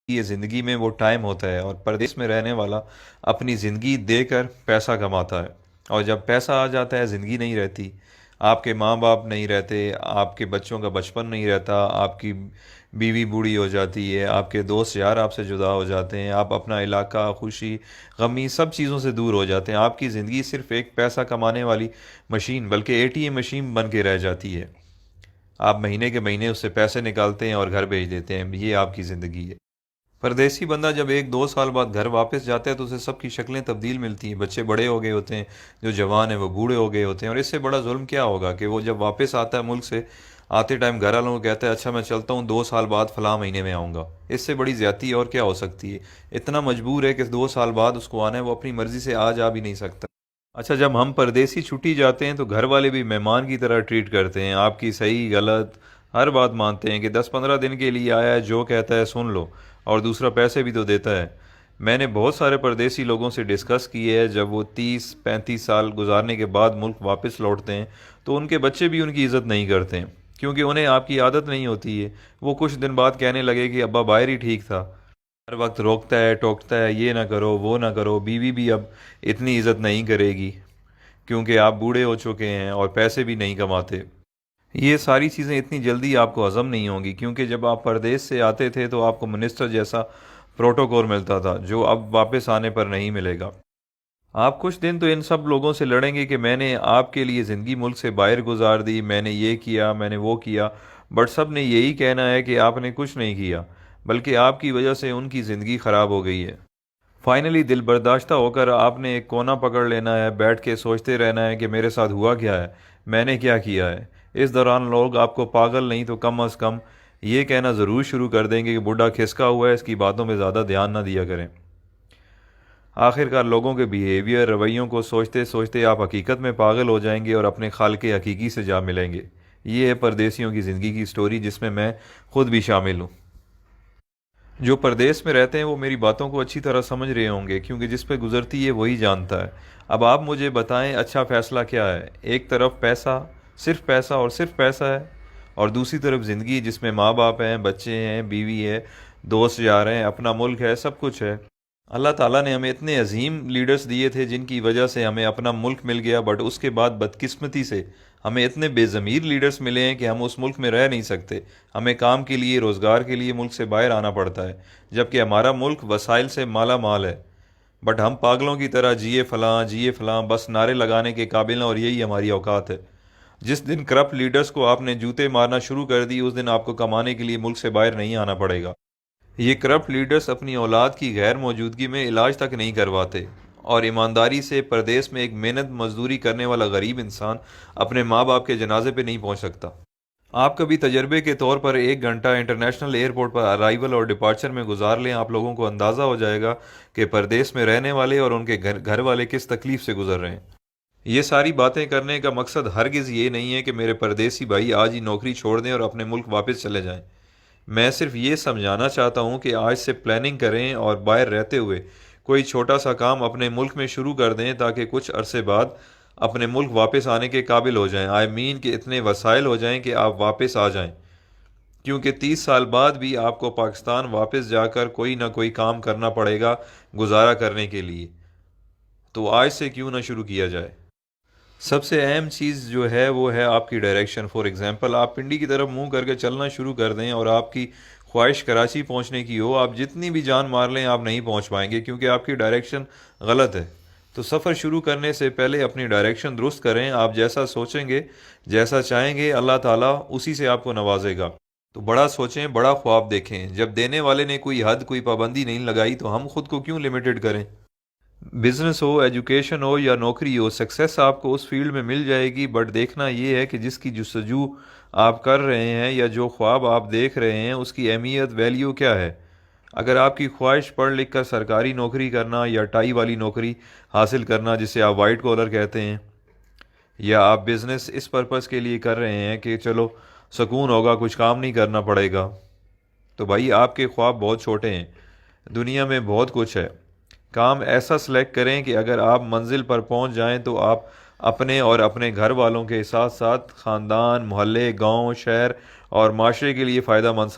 یہ زندگی میں وہ ٹائم ہوتا ہے، اور پردیس میں رہنے والا اپنی زندگی دے کر پیسہ کماتا ہے، اور جب پیسہ آ جاتا ہے زندگی نہیں رہتی۔ آپ کے ماں باپ نہیں رہتے، آپ کے بچوں کا بچپن نہیں رہتا، آپ کی بیوی بوڑھی ہو جاتی ہے، آپ کے دوست یار آپ سے جدا ہو جاتے ہیں، آپ اپنا علاقہ، خوشی غمی سب چیزوں سے دور ہو جاتے ہیں۔ آپ کی زندگی صرف ایک پیسہ کمانے والی مشین، بلکہ اے ٹی ایم مشین بن کے رہ جاتی ہے۔ آپ مہینے کے مہینے اس سے پیسے نکالتے ہیں اور گھر بھیج دیتے ہیں، یہ آپ کی زندگی ہے۔ پردیسی بندہ جب ایک دو سال بعد گھر واپس جاتا ہے تو اسے سب کی شکلیں تبدیل ملتی ہیں، بچے بڑے ہو گئے ہوتے ہیں، جو جوان ہیں وہ بوڑھے ہو گئے ہوتے ہیں، اور اس سے بڑا ظلم کیا ہوگا کہ وہ جب واپس آتا ہے ملک سے، آتے ٹائم گھر والوں کو کہتا ہے اچھا میں چلتا ہوں، 2 سال بعد فلاں مہینے میں آؤں گا۔ اس سے بڑی زیادتی اور کیا ہو سکتی ہے؟ اتنا مجبور ہے کہ 2 سال بعد اس کو آنا ہے، وہ اپنی مرضی سے جا بھی نہیں سکتا۔ اچھا، جب ہم پردیسی چھٹی جاتے ہیں تو گھر والے بھی مہمان کی طرح ٹریٹ کرتے ہیں، آپ کی صحیح غلط ہر بات مانتے ہیں کہ 10-15 دن کے لیے آیا ہے، جو کہتا ہے سن لو، اور دوسرا پیسے بھی تو دیتا ہے۔ میں نے بہت سارے پردیسی لوگوں سے ڈسکس کی ہے، جب وہ 30-35 سال گزارنے کے بعد ملک واپس لوٹتے ہیں تو ان کے بچے بھی ان کی عزت نہیں کرتے ہیں، کیونکہ انہیں آپ کی عادت نہیں ہوتی ہے۔ وہ کچھ دن بعد کہنے لگے کہ ابا باہر ہی ٹھیک تھا، ہر وقت روکتا ہے ٹوکتا ہے، یہ نہ کرو وہ نہ کرو، بیوی بھی اب اتنی عزت نہیں کرے گی کیونکہ آپ بوڑھے ہو چکے ہیں اور پیسے بھی نہیں کماتے۔ یہ ساری چیزیں اتنی جلدی آپ کو ہضم نہیں ہوں گی، کیونکہ جب آپ پردیس سے آتے تھے تو آپ کو منسٹر جیسا پروٹوکول ملتا تھا، جو اب واپس آنے پر نہیں ملے گا۔ آپ کچھ دن تو ان سب لوگوں سے لڑیں گے کہ میں نے آپ کے لیے زندگی ملک سے باہر گزار دی، میں نے یہ کیا، میں نے وہ کیا، بٹ سب نے یہی کہنا ہے کہ آپ نے کچھ نہیں کیا، بلکہ آپ کی وجہ سے ان کی زندگی خراب ہو گئی ہے۔ فائنلی دل برداشتہ ہو کر آپ نے ایک کونا پکڑ لینا ہے، بیٹھ کے سوچتے رہنا ہے کہ میرے ساتھ ہوا کیا ہے، میں نے کیا کیا ہے۔ اس دوران لوگ آپ کو پاگل نہیں تو کم از کم یہ کہنا ضرور شروع کر دیں گے کہ بڈھا کھسکا ہوا ہے، اس کی باتوں پہ زیادہ دھیان نہ دیا کریں۔ آخرکار لوگوں کے بیہیویئر رویوں کو سوچتے سوچتے آپ حقیقت میں پاگل ہو جائیں گے اور اپنے خالق حقیقی سے جا ملیں گے۔ یہ ہے پردیسیوں کی زندگی کی سٹوری، جس میں خود بھی شامل ہوں۔ جو پردیس میں رہتے ہیں وہ میری باتوں کو اچھی طرح سمجھ رہے ہوں گے، کیونکہ جس پہ گزرتی ہے وہی جانتا ہے۔ اب آپ مجھے بتائیں اچھا فیصلہ کیا ہے؟ ایک طرف پیسہ اور صرف پیسہ ہے، اور دوسری طرف زندگی جس میں ماں باپ ہیں، بچے ہیں، بیوی ہے، دوست یار ہیں، اپنا ملک ہے، سب کچھ ہے۔ اللہ تعالیٰ نے ہمیں اتنے عظیم لیڈرز دیے تھے جن کی وجہ سے ہمیں اپنا ملک مل گیا، بٹ اس کے بعد بدقسمتی سے ہمیں اتنے بے ضمیر لیڈرز ملے ہیں کہ ہم اس ملک میں رہ نہیں سکتے، ہمیں کام کے لیے، روزگار کے لیے ملک سے باہر آنا پڑتا ہے، جبکہ ہمارا ملک وسائل سے مالا مال ہے، بٹ ہم پاگلوں کی طرح جیے فلاں بس نعرے لگانے کے قابل ہیں، اور یہی ہماری اوقات ہے۔ جس دن کرپٹ لیڈرز کو آپ نے جوتے مارنا شروع کر دی، اس دن آپ کو کمانے کے لیے ملک سے باہر نہیں آنا پڑے گا۔ یہ کرپٹ لیڈرز اپنی اولاد کی غیر موجودگی میں علاج تک نہیں کرواتے، اور ایمانداری سے پردیس میں ایک محنت مزدوری کرنے والا غریب انسان اپنے ماں باپ کے جنازے پہ نہیں پہنچ سکتا۔ آپ کبھی تجربے کے طور پر 1 گھنٹہ انٹرنیشنل ایئرپورٹ پر ارائیول اور ڈپارچر میں گزار لیں، آپ لوگوں کو اندازہ ہو جائے گا کہ پردیس میں رہنے والے اور ان کے گھر والے کس تکلیف سے گزر رہے ہیں۔ یہ ساری باتیں کرنے کا مقصد ہرگز یہ نہیں ہے کہ میرے پردیسی بھائی آج ہی نوکری چھوڑ دیں اور اپنے ملک واپس چلے جائیں۔ میں صرف یہ سمجھانا چاہتا ہوں کہ آج سے پلاننگ کریں اور باہر رہتے ہوئے کوئی چھوٹا سا کام اپنے ملک میں شروع کر دیں، تاکہ کچھ عرصے بعد اپنے ملک واپس آنے کے قابل ہو جائیں، کہ اتنے وسائل ہو جائیں کہ آپ واپس آ جائیں، کیونکہ 30 سال بعد بھی آپ کو پاکستان واپس جا کر کوئی نہ کوئی کام کرنا پڑے گا گزارا کرنے کے لیے۔ تو آج سے کیوں نہ شروع کیا جائے؟ سب سے اہم چیز جو ہے وہ ہے آپ کی ڈائریکشن۔ فار ایگزامپل، آپ پنڈی کی طرف منہ کر کے چلنا شروع کر دیں اور آپ کی خواہش کراچی پہنچنے کی ہو، آپ جتنی بھی جان مار لیں آپ نہیں پہنچ پائیں گے، کیونکہ آپ کی ڈائریکشن غلط ہے۔ تو سفر شروع کرنے سے پہلے اپنی ڈائریکشن درست کریں، آپ جیسا سوچیں گے، جیسا چاہیں گے، اللہ تعالیٰ اسی سے آپ کو نوازے گا۔ تو بڑا سوچیں، بڑا خواب دیکھیں۔ جب دینے والے نے کوئی حد، کوئی پابندی نہیں لگائی تو ہم خود کو کیوں لمیٹڈ کریں؟ بزنس ہو، ایجوکیشن ہو یا نوکری ہو، سکسیس آپ کو اس فیلڈ میں مل جائے گی، بٹ دیکھنا یہ ہے کہ جس کی جستجو آپ کر رہے ہیں یا جو خواب آپ دیکھ رہے ہیں اس کی اہمیت، ویلیو کیا ہے۔ اگر آپ کی خواہش پڑھ لکھ کر سرکاری نوکری کرنا یا ٹائی والی نوکری حاصل کرنا جسے آپ وائٹ کالر کہتے ہیں، یا آپ بزنس اس پرپس کے لیے کر رہے ہیں کہ چلو سکون ہوگا، کچھ کام نہیں کرنا پڑے گا، تو بھائی آپ کے خواب بہت چھوٹے ہیں۔ دنیا میں بہت کچھ ہے۔ کام ایسا سلیکٹ کریں کہ اگر آپ منزل پر پہنچ جائیں تو آپ اپنے اور اپنے گھر والوں کے ساتھ ساتھ خاندان، محلے، گاؤں، شہر اور معاشرے کے لیے فائدہ مند